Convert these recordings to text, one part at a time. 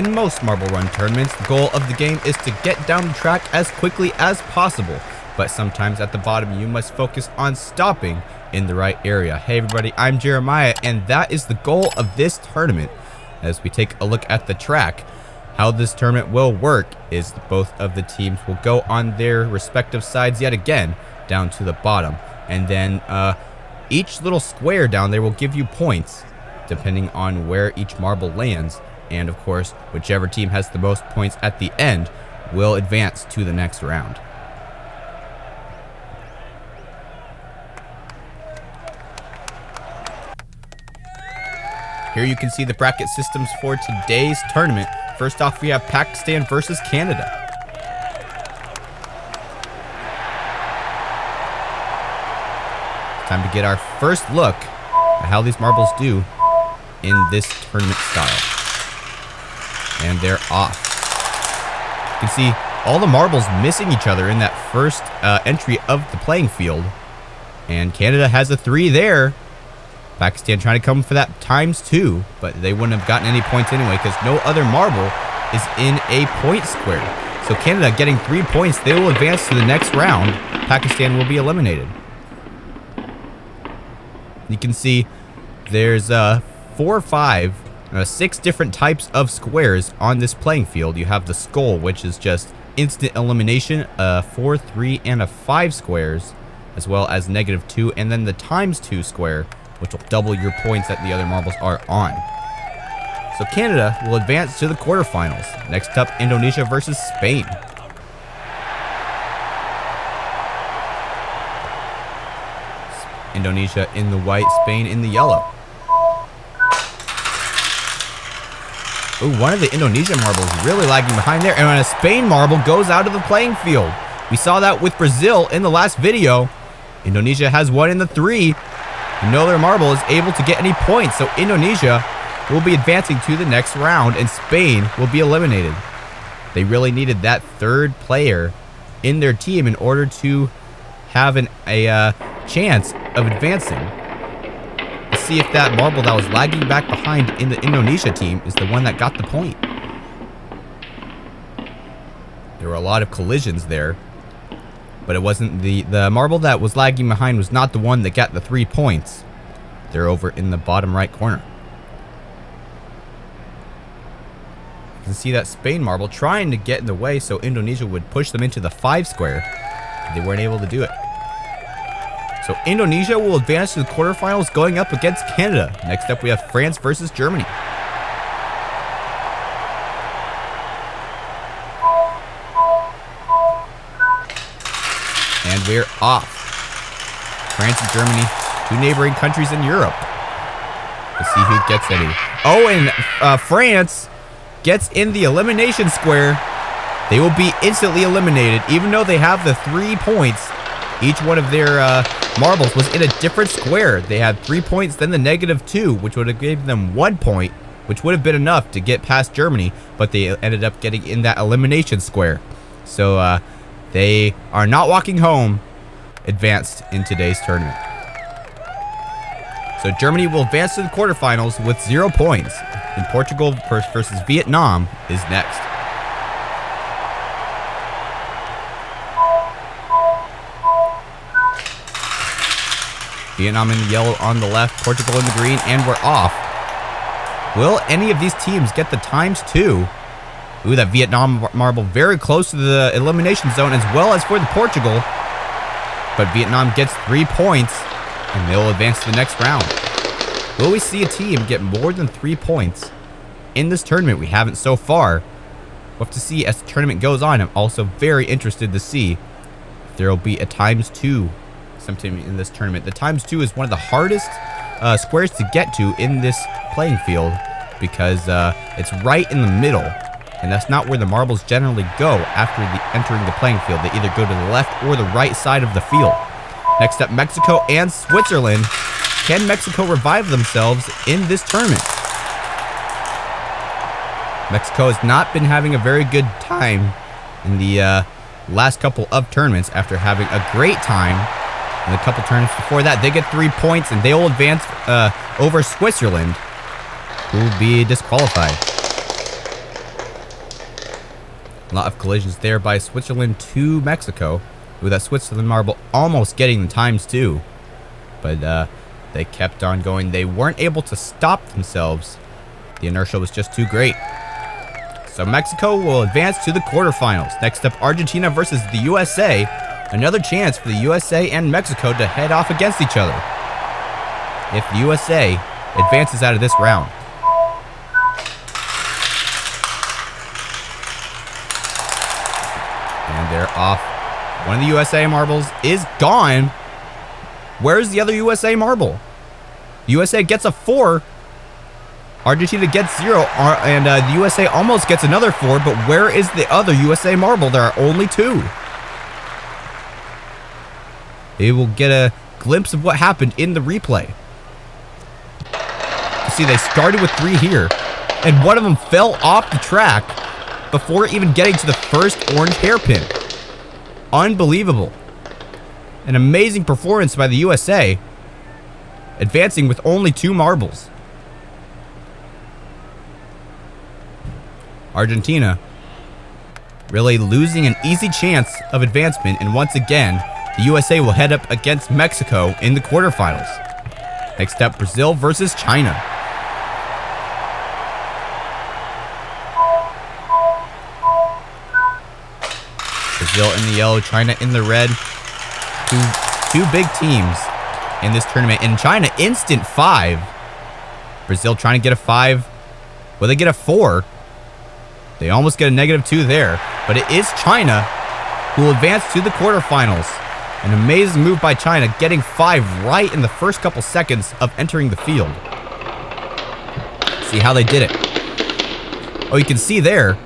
in most Marble Run tournaments, the goal of the game is to get down the track as quickly as possible. But sometimes at the bottom, you must focus on stopping in the right area. Hey everybody, I'm Jeremiah, and that is the goal of this tournament. As we take a look at the track, how this tournament will work is both of the teams will go on their respective sides yet again down to the bottom. And then each little square down there will give you points depending on where each marble lands. And of course, whichever team has the most points at the end will advance to the next round. Here you can see the bracket systems for today's tournament. First off, we have Pakistan versus Canada. It's time to get our first look at how these marbles do in this tournament style. And they're off. You can see all the marbles missing each other in that first entry of the playing field. And Canada has a 3 there. Pakistan trying to come for that ×2, but they wouldn't have gotten any points anyway because no other marble is in a point square. So Canada getting 3 points, they will advance to the next round. Pakistan will be eliminated. You can see there's 4 or 5, 6 different types of squares on this playing field. You have the skull, which is just instant elimination, 4, 3, and 5 squares, as well as -2, and then the ×2 square, which will double your points that the other marbles are on. So Canada will advance to the quarterfinals. Next up, Indonesia versus Spain. Indonesia in the white, Spain in the yellow. Ooh, one of the Indonesian marbles really lagging behind there, and when a Spain marble goes out of the playing field. We saw that with Brazil in the last video. Indonesia has one in the 3. No other marble is able to get any points, so Indonesia will be advancing to the next round, and Spain will be eliminated. They really needed that 3rd player in their team in order to have a chance of advancing. Let's see if that marble that was lagging back behind in the Indonesia team is the one that got the point. There were a lot of collisions there. But it wasn't the marble that was lagging behind was not the one that got the 3 points. They're over in the bottom right corner. You can see that Spain marble trying to get in the way so Indonesia would push them into the 5 square. They weren't able to do it. So Indonesia will advance to the quarterfinals going up against Canada. Next up we have France versus Germany. And we're off. France and Germany, 2 neighboring countries in Europe. Let's see who gets any. Oh, and France gets in the elimination square. They will be instantly eliminated, even though they have the 3 points. Each one of their marbles was in a different square. They had 3 points, then the -2, which would have given them 1 point, which would have been enough to get past Germany, but they ended up getting in that elimination square. So, they are not walking home, advanced in today's tournament. So Germany will advance to the quarterfinals with 0 points. And Portugal versus Vietnam is next. Vietnam in the yellow on the left, Portugal in the green, and we're off. Will any of these teams get the ×2? Ooh, that Vietnam marble very close to the elimination zone as well as for the Portugal. But Vietnam gets 3 points and they'll advance to the next round. Will we see a team get more than 3 points in this tournament? We haven't so far. We'll have to see as the tournament goes on. I'm also very interested to see if there will be a ×2 sometime in this tournament. The ×2 is one of the hardest squares to get to in this playing field because it's right in the middle. And that's not where the marbles generally go after entering the playing field. They either go to the left or the right side of the field. Next up, Mexico and Switzerland. Can Mexico revive themselves in this tournament? Mexico has not been having a very good time in the last couple of tournaments after having a great time in a couple tournaments before that. They get 3 points and they will advance over Switzerland, who will be disqualified. A lot of collisions there by Switzerland to Mexico. With that Switzerland marble almost getting the ×2. But they kept on going. They weren't able to stop themselves. The inertia was just too great. So Mexico will advance to the quarterfinals. Next up, Argentina versus the USA. Another chance for the USA and Mexico to head off against each other, if the USA advances out of this round. And they're off. One of the USA marbles is gone. Where's the other USA marble? USA gets a 4. Argentina gets 0, and the USA almost gets another 4, but where is the other USA marble? There are only 2. They will get a glimpse of what happened in the replay. You see, they started with 3 here, and one of them fell off the track before even getting to the first orange hairpin. Unbelievable. An amazing performance by the USA, advancing with only 2 marbles. Argentina really losing an easy chance of advancement, and once again, the USA will head up against Mexico in the quarterfinals. Next up, Brazil versus China. Brazil in the yellow, China in the red. Two big teams in this tournament. And China, instant 5. Brazil trying to get a 5. Will they get a 4? They almost get a -2 there. But it is China who will advance to the quarterfinals. An amazing move by China, getting 5 right in the first couple seconds of entering the field. See how they did it. Oh, you can see there,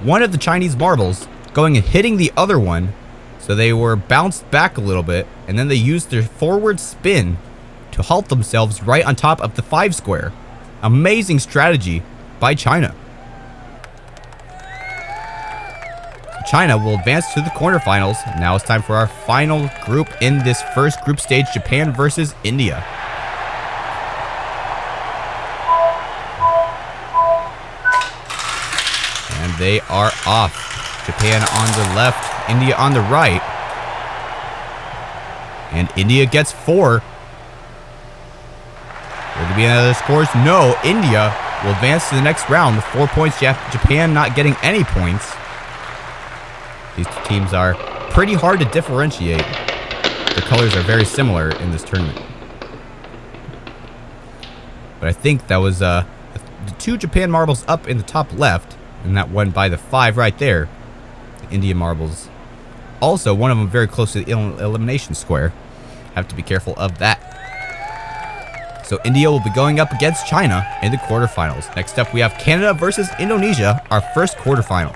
one of the Chinese marbles going and hitting the other one. So they were bounced back a little bit, and then they used their forward spin to halt themselves right on top of the 5 square. Amazing strategy by China. China will advance to the quarterfinals. Now it's time for our final group in this first group stage, Japan versus India. And they are off. Japan on the left, India on the right. And India gets 4. Will there be another scores? No, India will advance to the next round with 4 points. Japan not getting any points. These two teams are pretty hard to differentiate. The colors are very similar in this tournament. But I think that was the 2 Japan marbles up in the top left, and that one by the 5 right there. The Indian marbles. Also, one of them very close to the elimination square. Have to be careful of that. So India will be going up against China in the quarterfinals. Next up, we have Canada versus Indonesia, our first quarterfinal.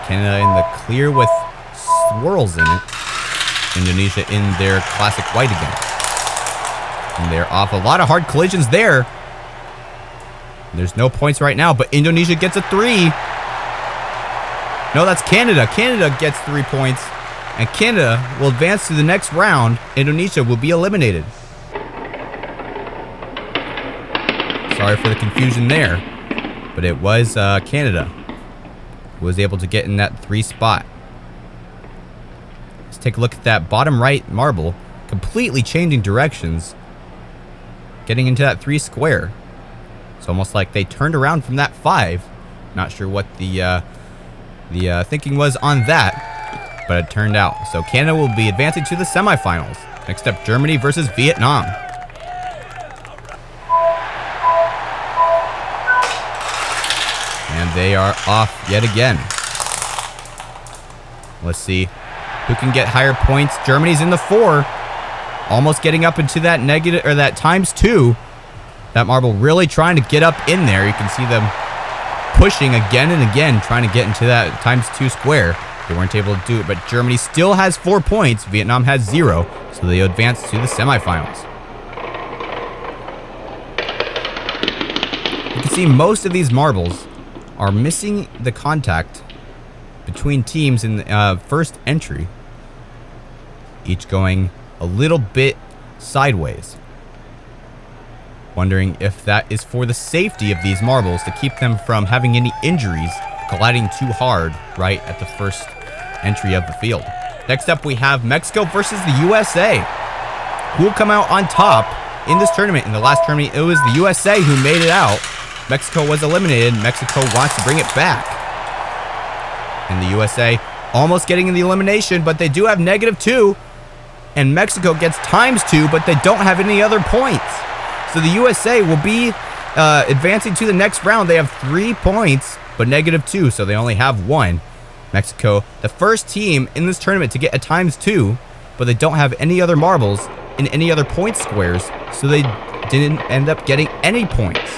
Canada in the clear with swirls in it. Indonesia in their classic white again. And they're off. A lot of hard collisions there. There's no points right now, but Indonesia gets a 3. No, that's Canada. Canada gets 3 points. And Canada will advance to the next round. Indonesia will be eliminated. Sorry for the confusion there. But it was Canada who was able to get in that 3 spot. Let's take a look at that bottom right marble. Completely changing directions. Getting into that 3 square. It's almost like they turned around from that 5. Not sure what the thinking was on that, but it turned out. So Canada will be advancing to the semifinals. Next up, Germany versus Vietnam. And they are off yet again. Let's see who can get higher points. Germany's in the 4, almost getting up into that negative or that ×2. That marble really trying to get up in there. You can see them pushing again and again, trying to get into that ×2 square. They weren't able to do it, but Germany still has 4 points. Vietnam has 0, so they advance to the semifinals. You can see most of these marbles are missing the contact between teams in the first entry, each going a little bit sideways. Wondering if that is for the safety of these marbles to keep them from having any injuries colliding too hard right at the first entry of the field. Next up, we have Mexico versus the USA. Who will come out on top in this tournament? In the last tournament, it was the USA who made it out. Mexico was eliminated. Mexico wants to bring it back. And the USA almost getting in the elimination, but they do have -2. And Mexico gets ×2, but they don't have any other points. So the USA will be advancing to the next round. They have 3 points, but -2, so they only have 1. Mexico, the first team in this tournament to get a ×2, but they don't have any other marbles in any other point squares, so they didn't end up getting any points.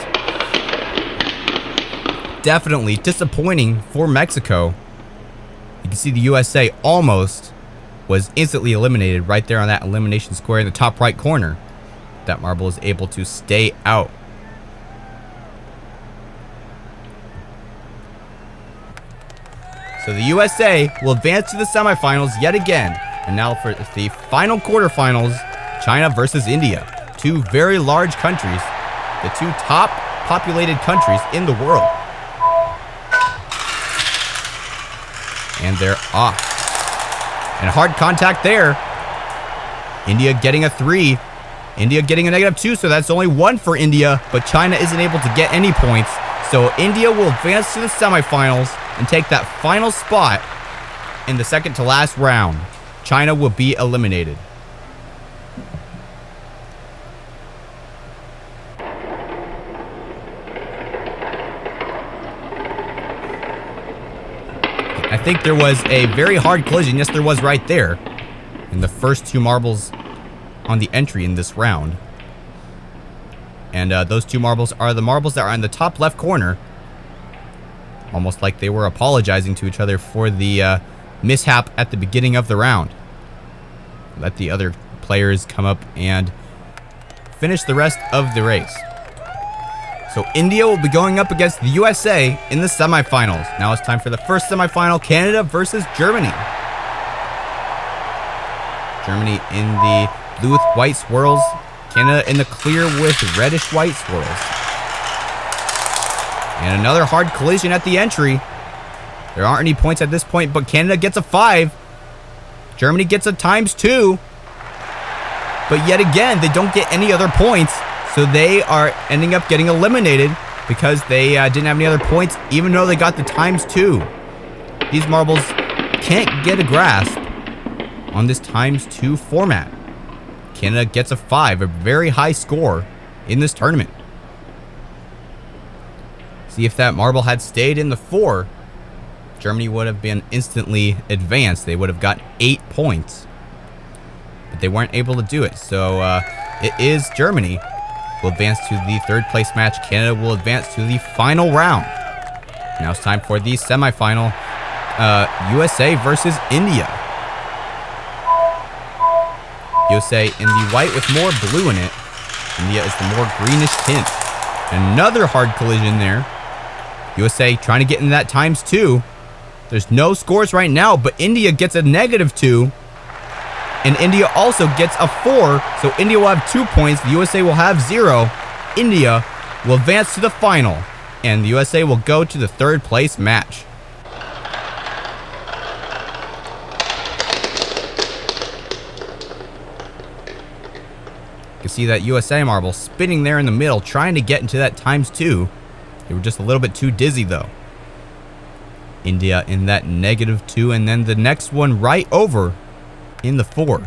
Definitely disappointing for Mexico. You can see the USA almost was instantly eliminated right there on that elimination square in the top right corner. That marble is able to stay out. So the USA will advance to the semifinals yet again. And now for the final quarterfinals, China versus India. 2 very large countries, the 2 top populated countries in the world. And they're off. And hard contact there. India getting a 3. India getting a -2, so that's only 1 for India, but China isn't able to get any points. So India will advance to the semifinals and take that final spot in the second to last round. China will be eliminated. I think there was a very hard collision. Yes, there was right there. In the first 2 marbles on the entry in this round. And those 2 marbles are the marbles that are in the top left corner. Almost like they were apologizing to each other for the mishap at the beginning of the round. Let the other players come up and finish the rest of the race. So India will be going up against the USA in the semifinals. Now it's time for the first semifinal, Canada versus Germany. Germany in the blue with white swirls. Canada in the clear with reddish white swirls. And another hard collision at the entry. There aren't any points at this point, but Canada gets a 5. Germany gets a ×2. But yet again, they don't get any other points. So they are ending up getting eliminated because they didn't have any other points, even though they got the ×2. These marbles can't get a grasp on this ×2 format. Canada gets a 5, a very high score in this tournament. See, if that marble had stayed in the 4, Germany would have been instantly advanced. They would have got 8 points. But they weren't able to do it. So it is Germany will advance to the 3rd place match. Canada will advance to the final round. Now it's time for the semifinal, USA versus India. USA in the white with more blue in it. India is the more greenish tint. Another hard collision there. USA trying to get in that ×2. There's no scores right now, but India gets a -2. And India also gets a 4. So India will have 2 points. The USA will have 0. India will advance to the final. And the USA will go to the 3rd place match. You can see that USA marble spinning there in the middle, trying to get into that ×2. They were just a little bit too dizzy, though. India in that -2, and then the next one right over in the 4.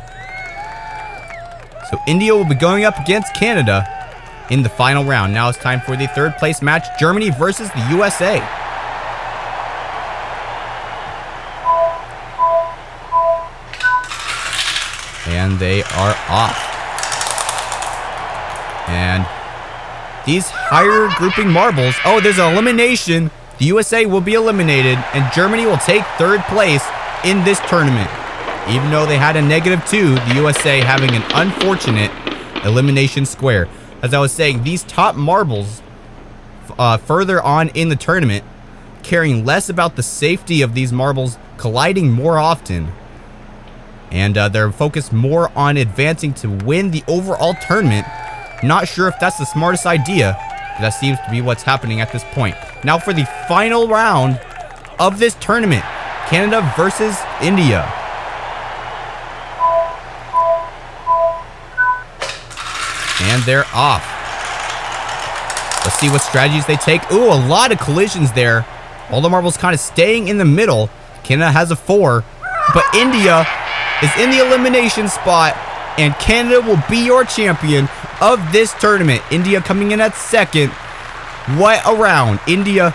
So India will be going up against Canada in the final round. Now it's time for the 3rd place match, Germany versus the USA. And they are off. And these higher grouping marbles, oh, there's an elimination. The USA will be eliminated, and Germany will take 3rd place in this tournament. Even though they had a -2, the USA having an unfortunate elimination square. As I was saying, these top marbles further on in the tournament, caring less about the safety of these marbles colliding more often. And they're focused more on advancing to win the overall tournament Not sure if that's the smartest idea, but that seems to be what's happening at this point. Now for the final round of this tournament, Canada versus India. And they're off. Let's see what strategies they take. Ooh, a lot of collisions there. All the marbles kind of staying in the middle. Canada has a 4, but India is in the elimination spot, and Canada will be your champion of this tournament. India coming in at second. What a round. India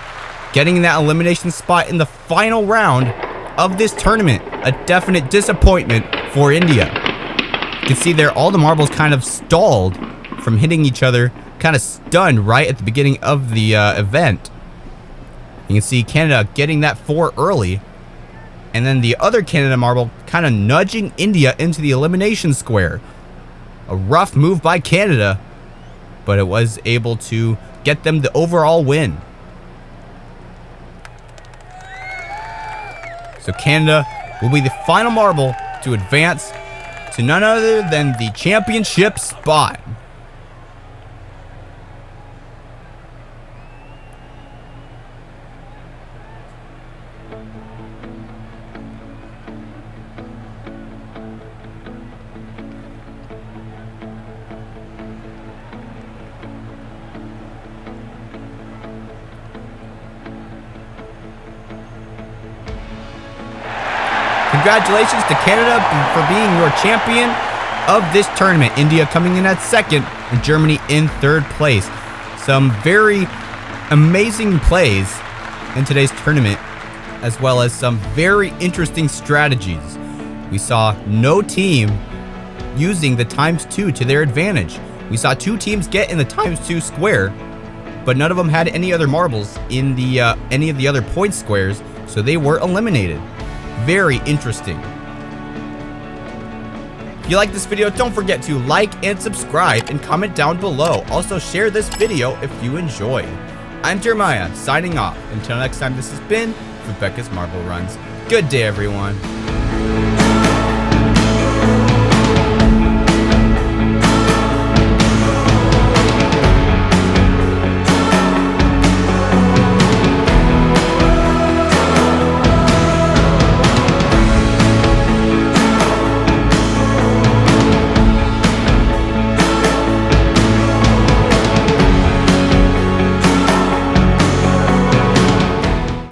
getting that elimination spot in the final round of this tournament. A definite disappointment for India. You can see there all the marbles kind of stalled from hitting each other, kind of stunned right at the beginning of the event. You can see Canada getting that 4 early, and then the other Canada marble kind of nudging India into the elimination square. A rough move by Canada, but it was able to get them the overall win. So Canada will be the final marble to advance to none other than the championship spot. Congratulations to Canada for being your champion of this tournament. India coming in at second and Germany in third place. Some very amazing plays in today's tournament, as well as some very interesting strategies. We saw no team using the ×2 to their advantage. We saw 2 teams get in the ×2 square, but none of them had any other marbles in the any of the other point squares, so they were eliminated. Very interesting. If you like this video, don't forget to like and subscribe and comment down below. Also share this video if you enjoyed. I'm Jeremiah, signing off. Until next time, this has been Fubeca's Marble Runs. Good day, everyone.